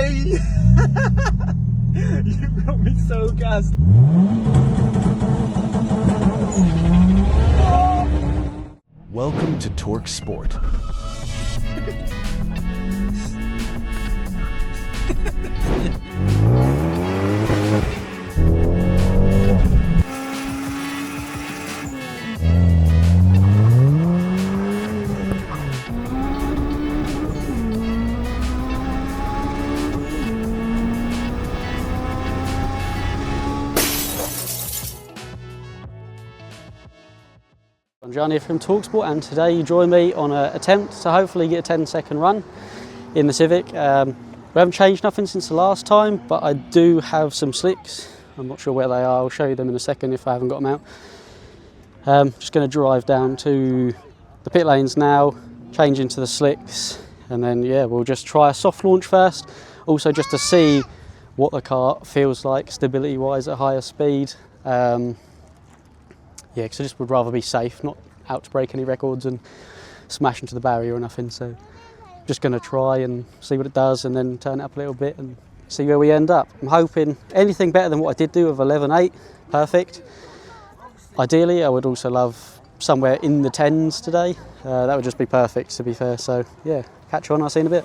Hey! You got me so gassed. Welcome to Torque Sport. I'm John here from TalkSport, and today you join me on an attempt to hopefully get a 10-second run in the Civic. We haven't changed nothing since the last time, but I do have some slicks. I'm not sure where they are. I'll show you them in a second if I haven't got them out. Just going to drive down to the pit lanes now, change into the slicks, and then yeah, we'll just try a soft launch first. Also just to see what the car feels like stability wise at higher speed. Yeah, because I just would rather be safe, not out to break any records and smash into the barrier or nothing. So just going to try and see what it does and then turn it up a little bit and see where we end up. I'm hoping anything better than what I did do with 11.8, perfect. Ideally, I would also love somewhere in the 10s today. That would just be perfect, to be fair. So yeah, catch you on, I'll see you in a bit.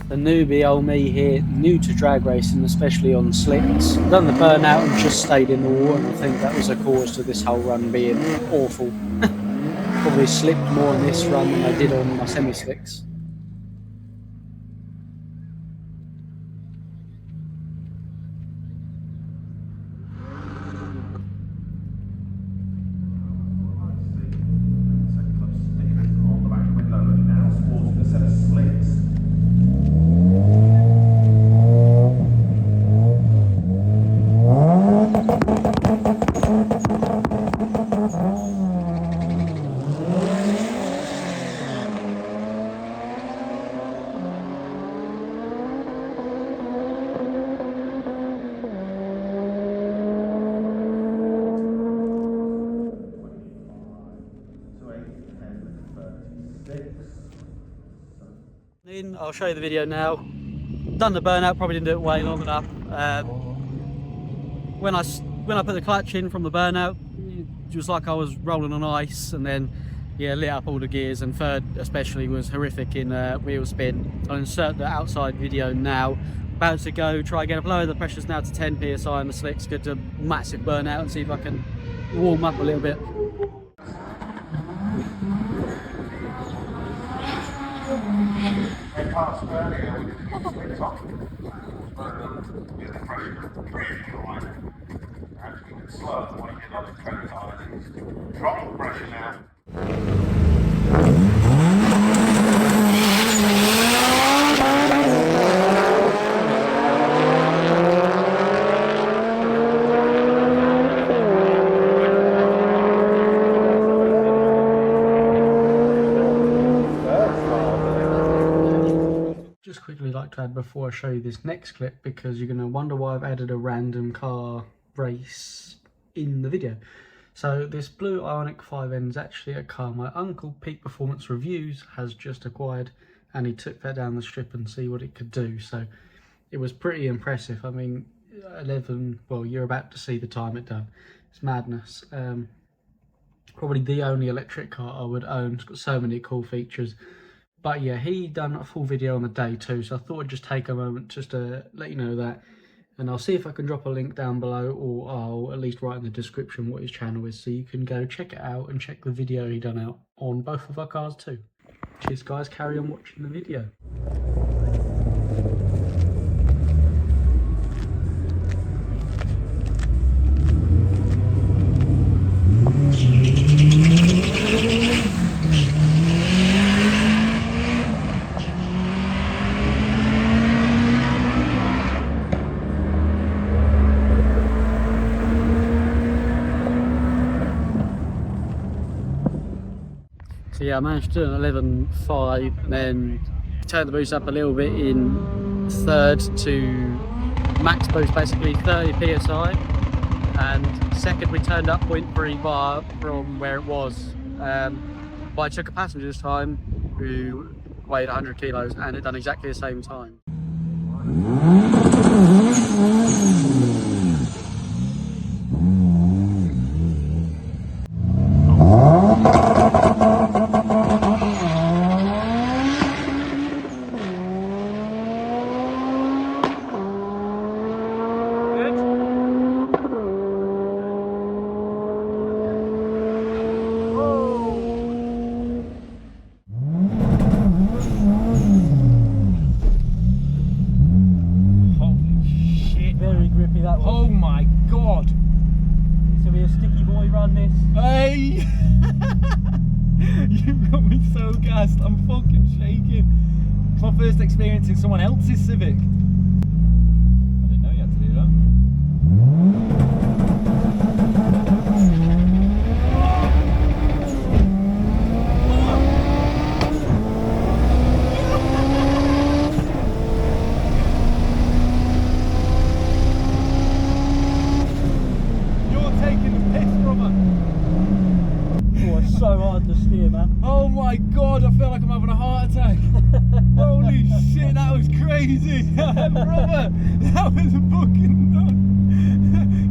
The newbie old me here, new to drag racing, especially on slicks. Done the burnout and just stayed in the water, and I think that was the cause to this whole run being awful. Probably slipped more on this run than I did on my semi-slicks. I'll show you the video now. Done the burnout, probably didn't do it way long enough. When I put the clutch in from the burnout, it was like I was rolling on ice, and then yeah, lit up all the gears, and third especially was horrific in wheel spin. I'll insert the outside video now. About to go try again. I've lowered the pressures now to 10 psi on the slicks, get a massive burnout and see if I can warm up a little bit. Drop the pressure now. Just quickly like to add before I show you this next clip, because you're going to wonder why I've added a random car race in the video. So this blue Ioniq 5N is actually a car my uncle Peak Performance Reviews has just acquired, and he took that down the strip and see what it could do. So it was pretty impressive. I mean, 11, well, you're about to see the time it done. It's madness. Probably the only electric car I would own. It's got so many cool features. But yeah, he done a full video on the day too, so I thought I'd just take a moment just to let you know that. And I'll see if I can drop a link down below, or I'll at least write in the description what his channel is, so you can go check it out and check the video he done out on both of our cars too. Cheers guys, carry on watching the video. yeah, I managed to do an 11.5 and then turned the boost up a little bit in third to max boost, basically 30 psi, and second we turned up 0.3 bar from where it was. But I took a passenger this time who weighed 100 kilos and it done exactly the same time. Very grippy that was. Oh my god! It's gonna be a sticky boy run this. Hey! You've got me so gassed, I'm fucking shaking. It's my first experience in someone else's Civic. I didn't know you had to do that. So hard to steer, man. Oh my god, I feel like I'm having a heart attack. Holy shit, that was crazy. Brother, that was fucking nuts. Do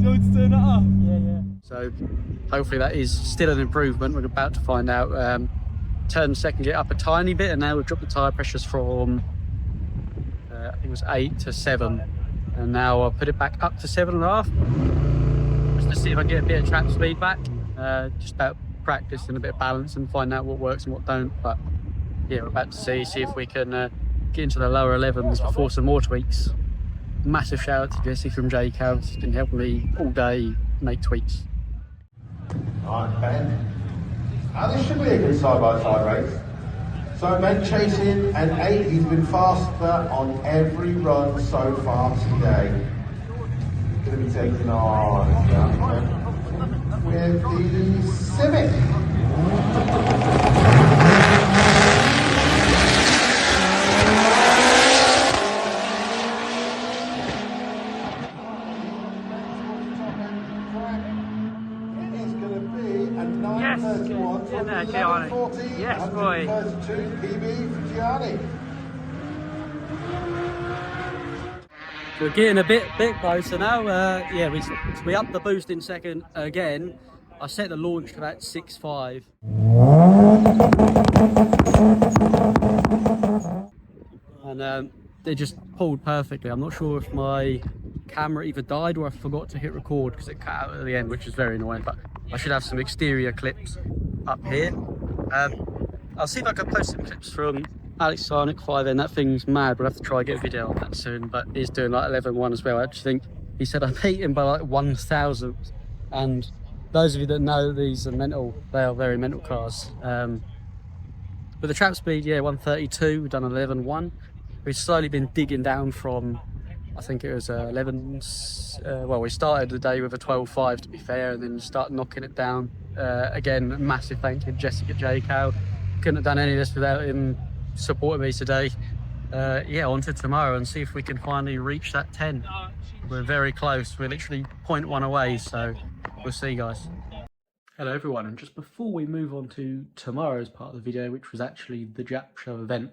you want me to turn that off? Yeah. So hopefully that is still an improvement. We're about to find out. Turn the second gear up a tiny bit and now we've dropped the tyre pressures from I think it was 8 to 7, and now I'll put it back up to 7.5 just to see if I can get a bit of trap speed back. Just about practice and a bit of balance and find out what works and what don't. But yeah, we're about to see if we can get into the lower 11s before some more tweaks. Massive shout out to Jesse from JCAV. He's been helping me all day make tweaks. Alright, Ben. Now this should be a good side-by-side race. So Ben chasing an 8, he's been faster on every run so far today. Going to be taking on with the Civic. Yes, boy. 132 PB for Gianni. We're getting a bit closer now. Yeah, we upped the boost in second again. I set the launch to about 6.5. And they just pulled perfectly. I'm not sure if my camera either died or I forgot to hit record because it cut out at the end, which is very annoying, but I should have some exterior clips up here. I'll see if I can post some clips from Alex Sarnik 5N. That thing's mad. We'll have to try and get a video on that soon, but he's doing like 11.1 as well. I actually think he said I beat him by like 1,000. And those of you that know these are mental, they are very mental cars. With the trap speed, yeah, 132, we've done 11.1. We've slowly been digging down from, I think it was 11, well, we started the day with a 12.5 to be fair, and then start knocking it down. Again, massive thank you to Jessica J. Cow. Couldn't have done any of this without him supporting me today. Yeah, on to tomorrow and see if we can finally reach that 10. We're very close, we're literally 0.1 away, so we'll see, guys. Hello everyone, and just before we move on to tomorrow's part of the video, which was actually the Jap Show event,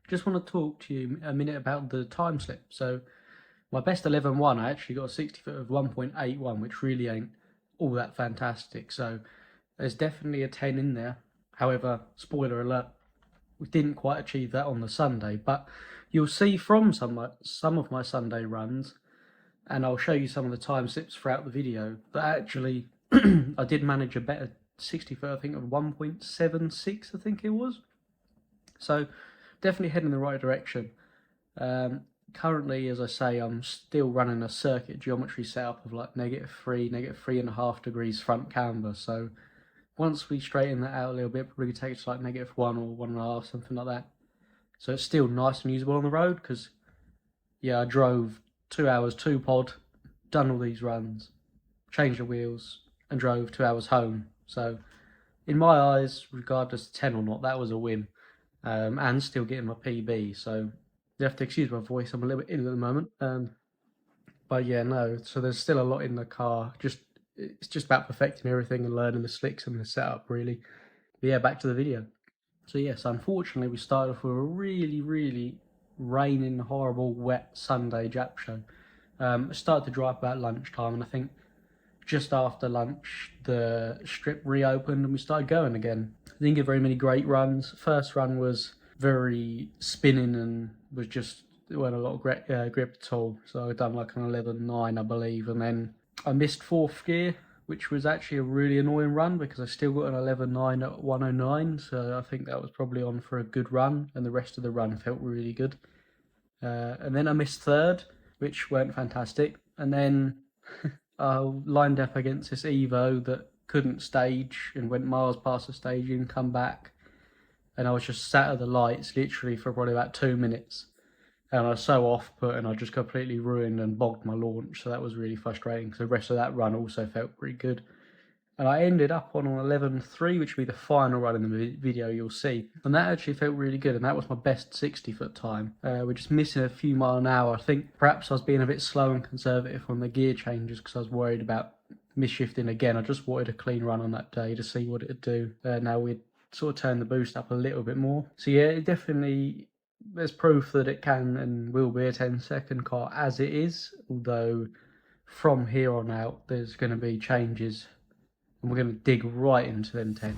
just want to talk to you a minute about the time slip. So my best 11.1, I actually got a 60 foot of 1.81, which really ain't all that fantastic. So there's definitely a 10 in there. However, spoiler alert, we didn't quite achieve that on the Sunday, but you'll see from some of my Sunday runs, and I'll show you some of the time slips throughout the video, that actually I did manage a better 60 foot, I think of 1.76, I think it was. So definitely heading in the right direction. Currently, as I say, I'm still running a circuit geometry setup of like -3, -3.5 degrees front camber. So once we straighten that out a little bit, probably take it to like -1 or 1.5, something like that. So it's still nice and usable on the road, because yeah, I drove 2 hours 2 pod, done all these runs, changed the wheels, and drove 2 hours home. So in my eyes, regardless of 10 or not, that was a win. And still getting my PB, so you have to excuse my voice, I'm a little bit ill at the moment. But yeah, no, so there's still a lot in the car. It's just about perfecting everything and learning the slicks and the setup, really. But yeah, back to the video. So yes, unfortunately, we started off with a really, really raining, horrible, wet Sunday Jap show. It started to dry up about lunchtime, and I think just after lunch, the strip reopened and we started going again. I didn't get very many great runs. First run was very spinning and it weren't a lot of grip at all. So I'd done like an 11.9, I believe, and then I missed fourth gear, which was actually a really annoying run because I still got an 11.9 at 109. So I think that was probably on for a good run, and the rest of the run felt really good. And then I missed third, which weren't fantastic. And then I lined up against this Evo that couldn't stage and went miles past the staging, come back, and I was just sat at the lights literally for probably about 2 minutes, and I was so off put and I just completely ruined and bogged my launch, so that was really frustrating. So the rest of that run also felt pretty good, and I ended up on an 11.3, which will be the final run in the video you'll see, and that actually felt really good, and that was my best 60-foot time. We're just missing a few mile an hour. I think perhaps I was being a bit slow and conservative on the gear changes because I was worried about misshifting again. I just wanted a clean run on that day to see what it would do. Now we'd sort of turn the boost up a little bit more. So yeah, it definitely, there's proof that it can and will be a 10-second car as it is, although from here on out there's going to be changes and we're going to dig right into them 10s.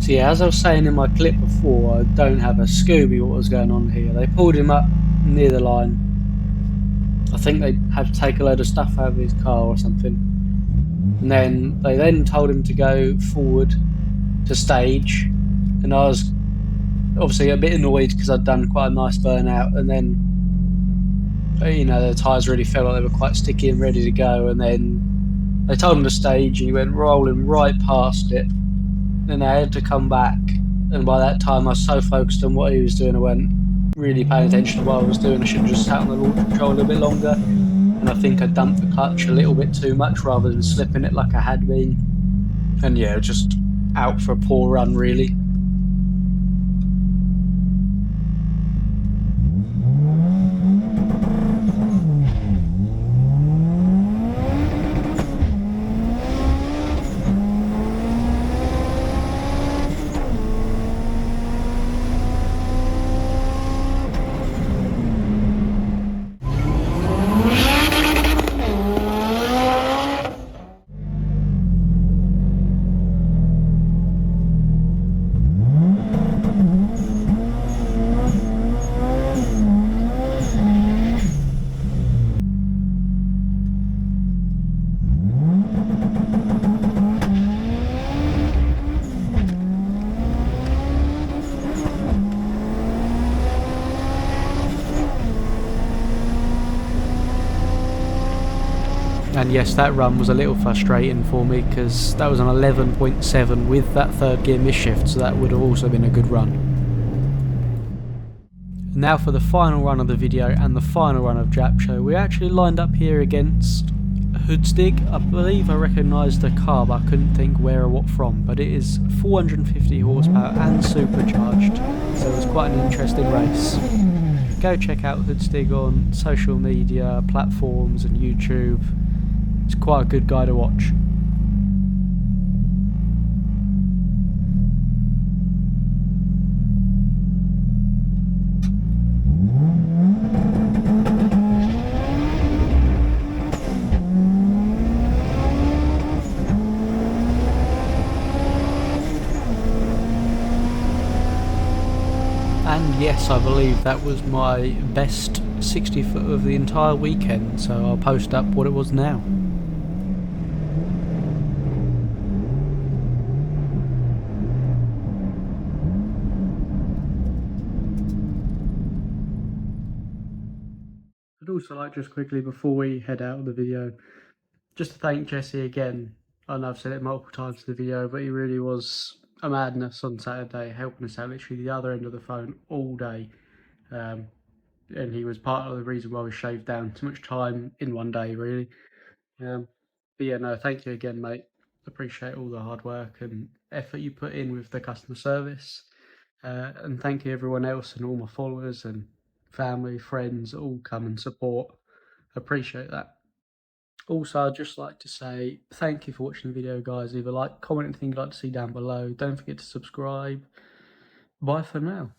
So yeah, as I was saying in my clip before, I don't have a Scooby what was going on here. They pulled him up near the line. I think they had to take a load of stuff out of his car or something. And then they told him to go forward to stage. And I was obviously a bit annoyed because I'd done quite a nice burnout. And then, you know, the tyres really felt like they were quite sticky and ready to go. And then they told him to stage and he went rolling right past it. Then I had to come back, and by that time I was so focused on what he was doing, I went really paying attention to what I was doing. I should have just sat on the launch control a little bit longer, and I think I dumped the clutch a little bit too much rather than slipping it like I had been. And yeah, just out for a poor run really. And yes, that run was a little frustrating for me because that was an 11.7 with that third gear misshift, so that would have also been a good run. Now for the final run of the video and the final run of Japshow, we actually lined up here against Hoodstig. I believe I recognised the car, but I couldn't think where or what from, but it is 450 horsepower and supercharged, so it was quite an interesting race. Go check out Hoodstig on social media platforms and YouTube. It's quite a good guy to watch. And yes, I believe that was my best 60 foot of the entire weekend, so I'll post up what it was now. I'd also like, just quickly before we head out of the video, just to thank Jesse again. I know I've said it multiple times in the video, but he really was a madness on Saturday, helping us out literally the other end of the phone all day. And he was part of the reason why we shaved down so much time in one day, really. But yeah, no, thank you again, mate. Appreciate all the hard work and effort you put in with the customer service. And thank you everyone else and all my followers and family, friends, all come and support. Appreciate that. Also, I'd just like to say thank you for watching the video, guys. Leave a like, comment anything you'd like to see down below. Don't forget to subscribe. Bye for now.